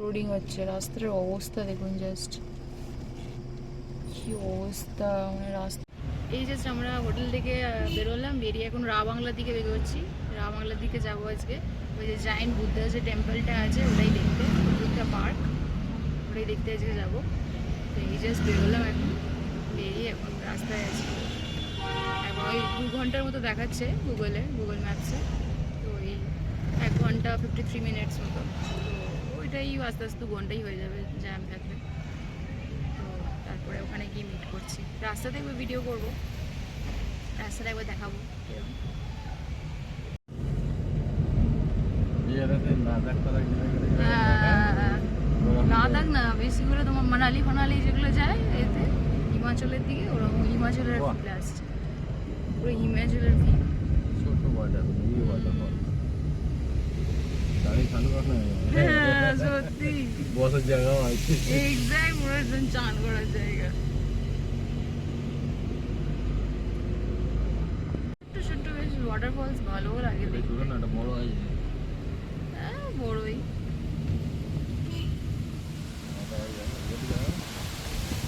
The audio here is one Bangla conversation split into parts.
রোডিং হচ্ছে, রাস্তার অবস্থা দেখুন, জাস্ট কি অবস্থা, মানে রাস্তা। এই জাস্ট আমরা হোটেল থেকে বেরোলাম, বেরিয়ে এখন রা বাংলার দিকে বেরোচ্ছি। রা বাংলার দিকে যাবো আজকে। ওই যে জাইন্ট বুদ্ধা যে টেম্পলটা আছে ওটাই দেখতে, বুদ্ধা পার্ক, ওটাই দেখতে আজকে যাবো। তো এই জাস্ট বেরোলাম এখন, বেরিয়ে এখন রাস্তায় আছি। এখন ওই 2 ঘন্টার মতো দেখাচ্ছে গুগল ম্যাপসে। তো ওই 1 ঘন্টা 53 মিনিটস মতো। তো ওইটাই আস্তে আস্তে 2 ঘন্টাই হয়ে যাবে জ্যাম থাকলে। তো তারপরে ওখানে গিয়ে মিট করছি। রাস্তাতে একবার ভিডিও করবো, রাস্তাটা একবার দেখাবো এরকম। লাদাখ না, বেশি করে তোমার মানালি ফানালি যেগুলো যায় এতে হিমাচলের দিকে, ওরকম হিমাচলের ফিল আসছে, পুরো হিমাচলের ফিল। ছোট হ্যাঁ সত্যি বসার জায়গাও আছে, এক্স্যাক্ট পুরো একদম চান করার জায়গা। ছোট্ট ছোট্ট বেশ ওয়াটারফলস ভালোও লাগে দেখতে। বড় আছে, হ্যাঁ বড়ই।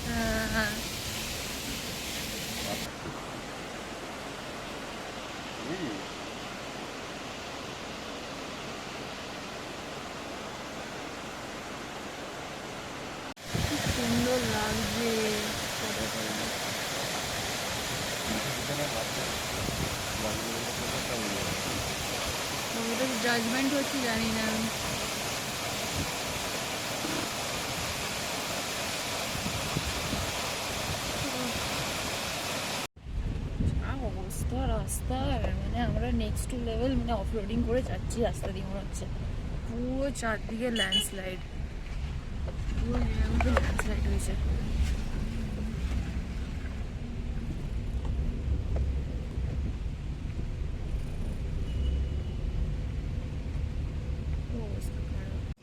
হ্যাঁ সুন্দর লাগছে। ওটা জাজমেন্ট হচ্ছে জানি না আমি। অবস্থা রাস্তার, মানে আমরা নেক্সট লেভেল, মানে অফ রোডিং করে যাচ্ছি রাস্তা দিয়ে, মনে হচ্ছে পুরো চারদিকে ল্যান্ডস্লাইড, পুরো ল্যান্ডস্লাইড হয়েছে।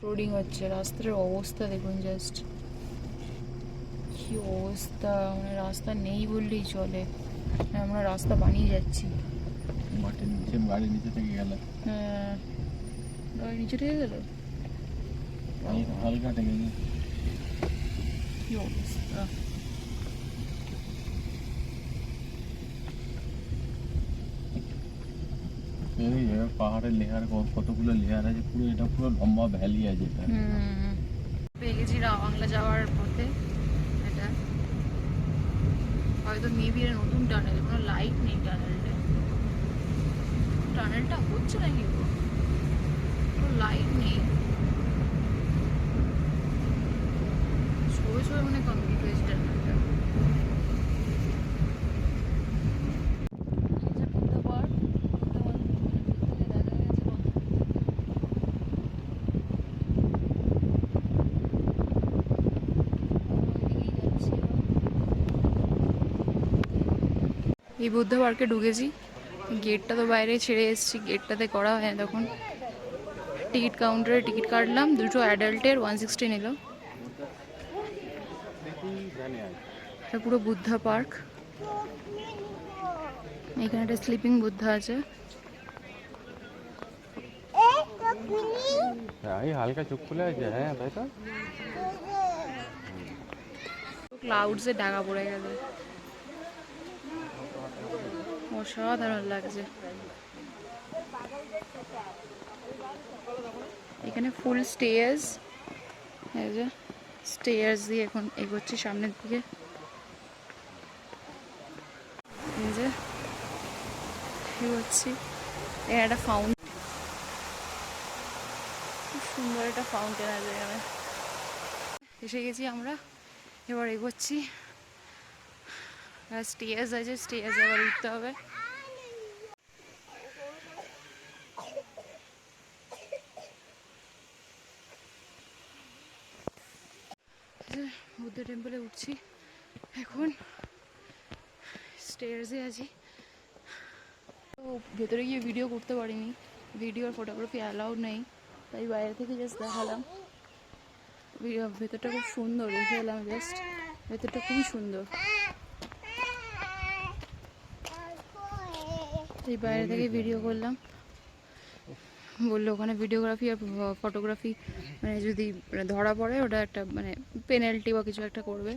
রোডিং হচ্ছে, রাস্তার অবস্থা দেখুন, জাস্ট কি অবস্থা, মানে রাস্তা নেই বললেই চলে, আমরা রাস্তা বানিয়ে যাচ্ছি। গাড়ি নিচে থেকে গেল, হ্যাঁ গাড়ি নিচে থেকে গেল, হালকা থেকে কি অবস্থা। পাহাড়ের লেয়ার কতগুলো লেয়ার আছে, পুরো এটা পুরো লম্বা ভ্যালি আছে। পেয়ে গেছি রা বাংলা যাওয়ার পথে। এটা হয়তো মেবি এর নতুন টানেল, কোনো লাইট নেই টানেলটা, টানেলটা হচ্ছে নাকি কোনো লাইট নেই, ছবি মানে কমপ্লিট হয়েছে টানেলটা। এই বুদ্ধ পার্কে ঢুকেছি, গেটটা তো বাইরে ছেড়ে এসেছি, গেটটাতে করা হয় না তখন। টিকিট কাউন্টারে টিকিট কাটলাম, দুটো অ্যাডাল্টের 160 নিল। এটা পুরো বুদ্ধা পার্ক, এখানে একটা স্লিপিং বুদ্ধা আছে। হালকা চোখ খুলে আছে, হ্যাঁ তাই তো। ক্লাউডসে ঢাকা পড়ে গেছে, অসাধারণ লাগছে। এখানে ফুল স্টেয়ার্স, এই যে স্টেয়ার্স দিয়ে এখন এগোচ্ছি সামনের দিকে। এই যে এগোচ্ছি, এখানে একটা ফাউন্টেন, খুব সুন্দর একটা ফাউন্টেন আছে এখানে। এসে গেছি আমরা, এবার এগোচ্ছি। স্টেয়ার্স আছে, স্টেয়ার্স আবার উঠতে হবে। বুদ্ধ টেম্পলে উঠছি এখন, স্টেয়ার্সে আছি। তো ভেতরে গিয়ে ভিডিও করতে পারিনি, ভিডিও আর ফটোগ্রাফি অ্যালাউড নেই, তাই বাইরে থেকে জাস্ট দেখালাম। ভেতরটা খুব সুন্দর, দেখে এলাম জাস্ট, ভেতরটা খুবই সুন্দর। এই বাইরে থেকে ভিডিও করলাম, বললো ওখানে ভিডিওগ্রাফি আর ফটোগ্রাফি মানে যদি ধরা পড়ে ওটা একটা মানে পেনাল্টি বা কিছু একটা করবে।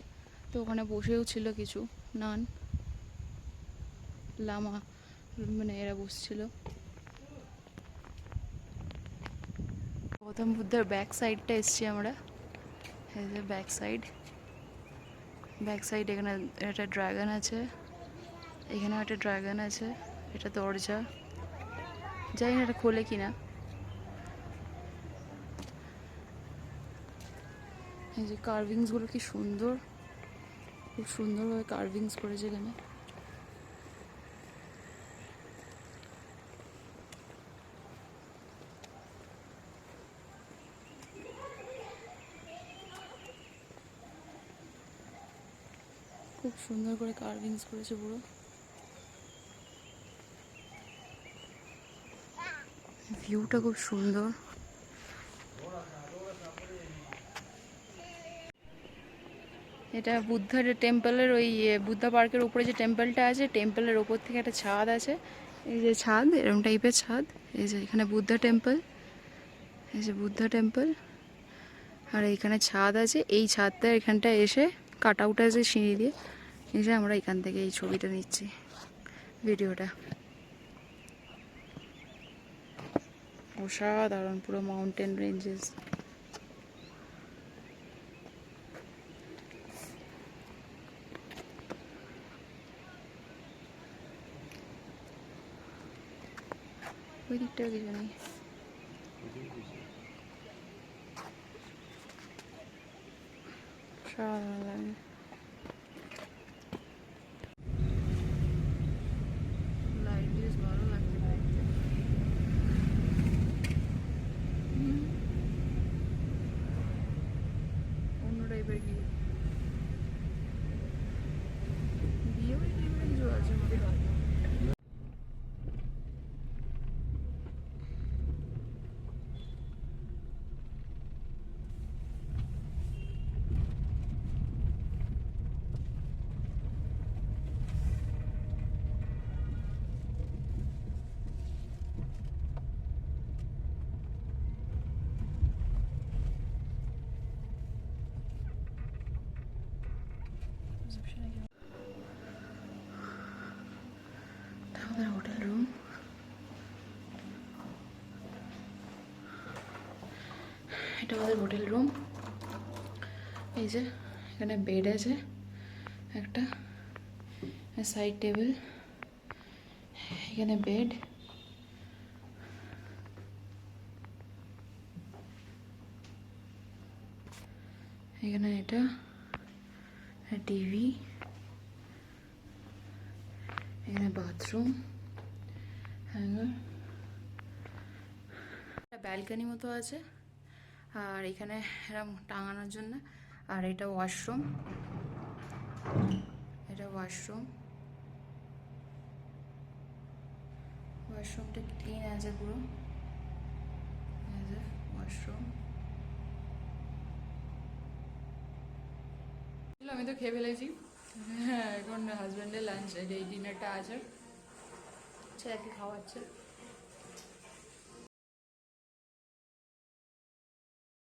তো ওখানে বসেও ছিল কিছু নান লামা, মানে এরা বসছিল। গৌতম বুদ্ধের ব্যাক সাইডটা এসছি আমরা, এই যে ব্যাক সাইড, ব্যাক সাইড এখানে একটা ড্রাগন আছে, এখানেও একটা ড্রাগন আছে, এটা দরজা, জানি না এটা খোলে কিনা। এই যে কার্ভিংসগুলো কি সুন্দর, খুব সুন্দরভাবে কার্ভিংস করেছে এখানে। খুব সুন্দর করে কার্ভিংস করেছে পুরো। ভিউটা খুব সুন্দর। এটা বুদ্ধার টেম্পলের ওই বুদ্ধা পার্কের উপরে যে টেম্পলটা আছে, টেম্পলের ওপর থেকে একটা ছাদ আছে, এই যে ছাদ এরকম টাইপের ছাদ, এই যে এখানে বুদ্ধা টেম্পল, এই যে বুদ্ধা টেম্পল, আর এইখানে ছাদ আছে, এই ছাদটা এখানটা এসে কাট আউট আছে সিঁড়ি দিয়ে, এসে আমরা এখান থেকে এই ছবিটা নিচ্ছি, ভিডিওটা। অসাধারণ পুরো মাউন্টেন রেঞ্জেস। ওই দিকটাও কিছু নেই। অসাধারণ লাগে। লাইট বেশ ভালো লাগছে দেখতে। অন্য টাইপের কি বিয়ে বাড়ি কিছু আছে আমাদের। আমাদের হোটেল রুম, এটা আমাদের হোটেল রুম। এই যে এখানে বেড আছে একটা, সাইড টেবিল, এখানে বেড, এখানে এটা টিভি, এখানে বাথরুম, হ্যাঙ্গার, ব্যালকনি মতো আছে, আর এখানে এরকম টাঙানোর জন্য, আর এটা ওয়াশরুম, এটা ওয়াশরুম, ওয়াশরুমটা ক্লিন আছে পুরো, ওয়াশরুম। আমি তো খেয়ে ফেলেছি, হ্যাঁ এখন হাজব্যান্ডের লাঞ্চ এই ডিনারটা আছে, ছেলেকে খাওয়াচ্ছে।